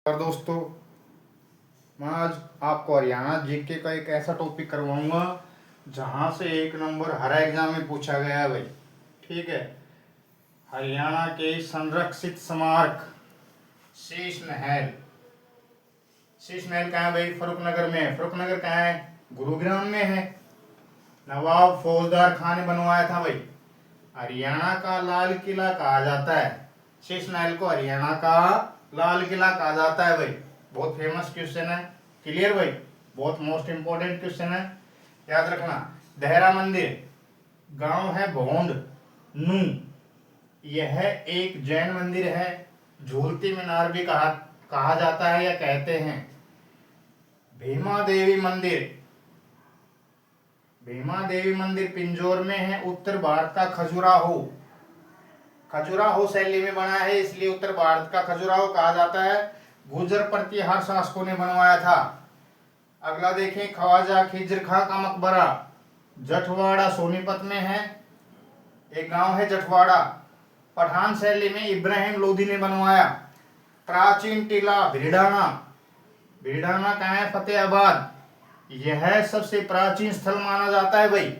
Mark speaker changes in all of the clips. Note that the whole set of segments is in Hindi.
Speaker 1: और दोस्तों, मैं आज आपको हरियाणा जीके का एक ऐसा टॉपिक करवाऊंगा जहां से एक नंबर हर एग्जाम में पूछा गया है भाई। ठीक है। हरियाणा के संरक्षित स्मारक शीश महल। शीश महल कहाँ है भाई? फरुखनगर में है। फरुखनगर कहाँ है? गुरुग्राम में है। नवाब फौजदार खान ने बनवाया था भाई। हरियाणा का लाल किला कहा जाता है। शीश महल को हरियाणा का लाल किला कहा जाता है भाई। बहुत फेमस क्वेश्चन है। क्लियर भाई? बहुत मोस्ट इंपोर्टेंट क्वेश्चन है, याद रखना। देहरा मंदिर गांव है भोंड नू। यह एक जैन मंदिर है। झूलती मीनार भी कहा जाता है या कहते हैं। भीमा देवी मंदिर। भीमा देवी मंदिर पिंजौर में है। उत्तर भारत का खजुराहो। खजुराहो शैली में बना है, इसलिए उत्तर भारत का खजुराहो कहा जाता है। गुर्जर प्रतिहार शासकों ने बनवाया था। अगला देखें, ख्वाजा खिज्र खां का मकबरा जटवाड़ा सोनीपत में है। एक गांव है जटवाड़ा। पठान शैली में इब्राहिम लोदी ने बनवाया। प्राचीन टीला भिड़ाना। भिड़ाना कहाँ है? फतेहाबाद। यह सबसे प्राचीन स्थल माना जाता है भाई।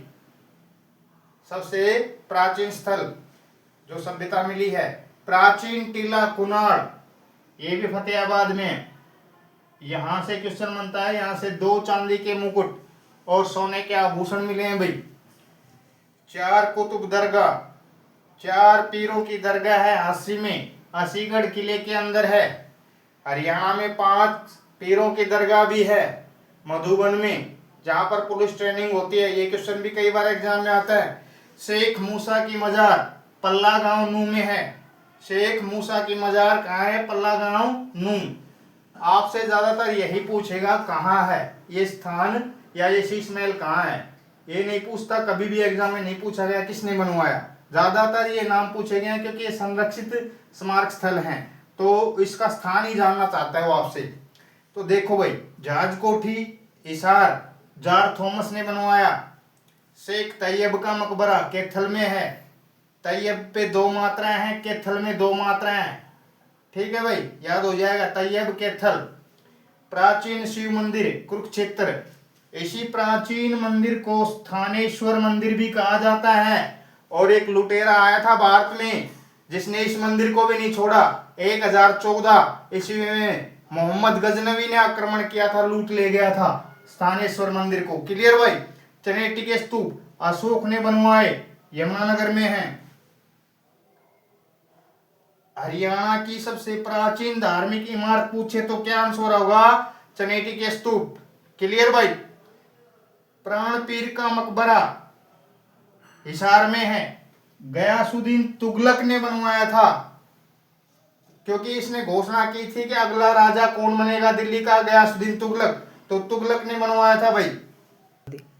Speaker 1: सबसे प्राचीन स्थल जो सभ्यता मिली है। प्राचीन टीला कुनाड़, ये भी फतेहाबाद में। यहां से क्वेश्चन बनता है। यहां से 2 चांदी के मुकुट और सोने के आभूषण मिले हैं भाई। 4 कुतुब दरगाह, 4 पीरों की दरगाह है अस्सी में। असीगढ़ किले के अंदर है। हरियाणा में 5 पीरों की दरगाह भी है मधुबन में, जहां पर पुलिस ट्रेनिंग होती है। ये क्वेश्चन भी कई बार एग्जाम में आता है। शेख मूसा की मजार पल्ला गांव नू में है। शेख मूसा की मजार कहाँ है? पल्ला गांव नू। आपसे ज्यादातर यही पूछेगा कहाँ है ये स्थान, या ये शीश महल कहाँ है। ये नहीं पूछता, कभी भी एग्जाम में नहीं पूछा गया किसने बनवाया। ज्यादातर ये नाम पूछे गए हैं क्योंकि ये संरक्षित स्मारक स्थल हैं, तो इसका स्थान ही जानना चाहता है वो आपसे। तो देखो भाई, जहाज कोठी हिसार जार थॉमस ने बनवाया। शेख तैयब का मकबरा कैथल में है। तैयब पे 2 मात्राएं हैं, कैथल में 2 मात्राएं हैं। ठीक है भाई, याद हो जाएगा। तैयब कैथल। प्राचीन शिव मंदिर कुरुक्षेत्र। इसी प्राचीन मंदिर को स्थानेश्वर मंदिर भी कहा जाता है। और एक लुटेरा आया था भारत में जिसने इस मंदिर को भी नहीं छोड़ा। 1014 ईस्वी में मोहम्मद गजनवी ने आक्रमण किया था, लूट ले गया था स्थानेश्वर मंदिर को। क्लियर भाई? चनेटी के स्तूप अशोक ने बनवाए, यमुनानगर में है। हरियाणा की सबसे प्राचीन धार्मिक इमारत पूछे तो क्या आंसर होगा? चनेटी के स्तूप। क्लियर भाई? प्राणपीर का मकबरा हिसार में है। गयासुद्दीन तुगलक ने बनवाया था, क्योंकि इसने घोषणा की थी कि अगला राजा कौन बनेगा दिल्ली का? गयासुद्दीन तुगलक। तो तुगलक ने बनवाया था भाई।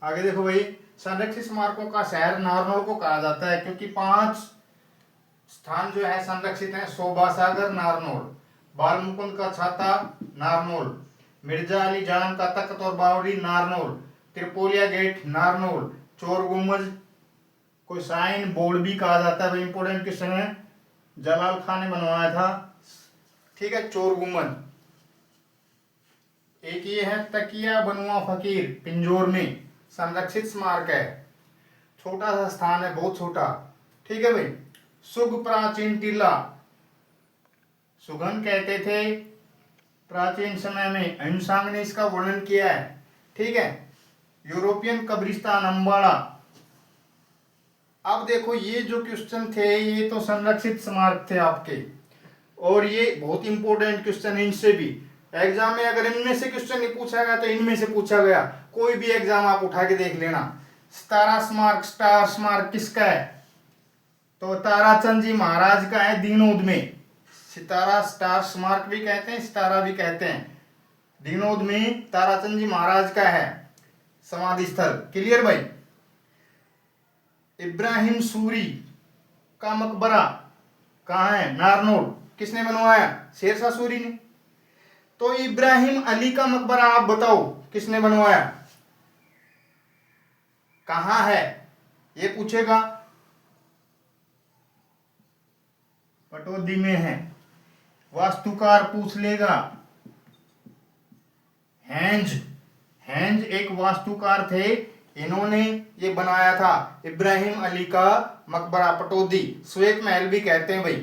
Speaker 1: आगे देखो भाई, संरक्षित स्मारकों का शहर नारनौल को कहा जाता है क्योंकि 5 स्थान जो है संरक्षित है। शोभा सागर नारनौल, बाल मुकुंद का छाता नारनौल, मिर्जा अली जान का तख्त और बावड़ी नारनौल, त्रिपोलिया गेट नारनौल, चोर गुम्बद को साइन बोर्ड भी कहा जाता है। इंपोर्टेंट क्वेश्चन है, जलाल खान ने बनवाया था। ठीक है, चोर गुम्बद। एक ये है तकिया बनुआ फकीर पिंजौर में, संरक्षित स्मारक है। छोटा सा स्थान है, बहुत छोटा। ठीक है भाई। सुग प्राचीन टीला, सुगन कहते थे प्राचीन समय में। अहिंसांग ने इसका वर्णन किया है। ठीक है। यूरोपियन कब्रिस्तान अम्बाड़ा। अब देखो, ये जो क्वेश्चन थे ये तो संरक्षित स्मारक थे आपके, और ये बहुत इंपॉर्टेंट क्वेश्चन है। इनसे भी एग्जाम में अगर इनमें से क्वेश्चन नहीं पूछा गया तो इनमें से पूछा गया। कोई भी एग्जाम आप उठा के देख लेना। सितारा स्मारक, स्टार स्मारक किसका है? तो ताराचंद जी महाराज का है, दीनोद में। सितारा स्टार स्मारक भी कहते हैं, सितारा भी कहते हैं। दीनोद में ताराचंद जी महाराज का है समाधि स्थल। क्लियर भाई? इब्राहिम सूरी का मकबरा कहाँ है? नारनौल। किसने बनवाया? शेरशाह सूरी ने। तो इब्राहिम अली का मकबरा आप बताओ किसने बनवाया? कहाँ है ये पूछेगा। पटौदी में है। वास्तुकार पूछ लेगा। हेंज। हेंज एक वास्तुकार थे, इन्होंने ये बनाया था इब्राहिम अली का मकबरा पटौदी, श्वेत महल भी कहते हैं भाई।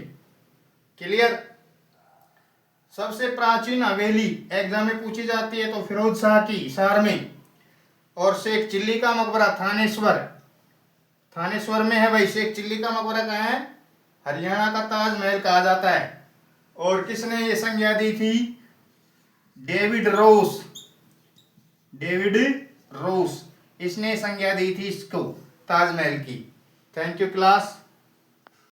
Speaker 1: क्लियर। सबसे प्राचीन हवेली एग्जाम में पूछी जाती है तो फिरोज शाह की हिसार में, और शेख चिल्ली का मकबरा थानेश्वर, थानेश्वर में है भाई। शेख चिल्ली का मकबरा कहाँ है? हरियाणा का ताजमहल कहा जाता है। और किसने ये संज्ञा दी थी? डेविड रोस। डेविड रोस इसने संज्ञा दी थी इसको, ताजमहल की। Thank you class.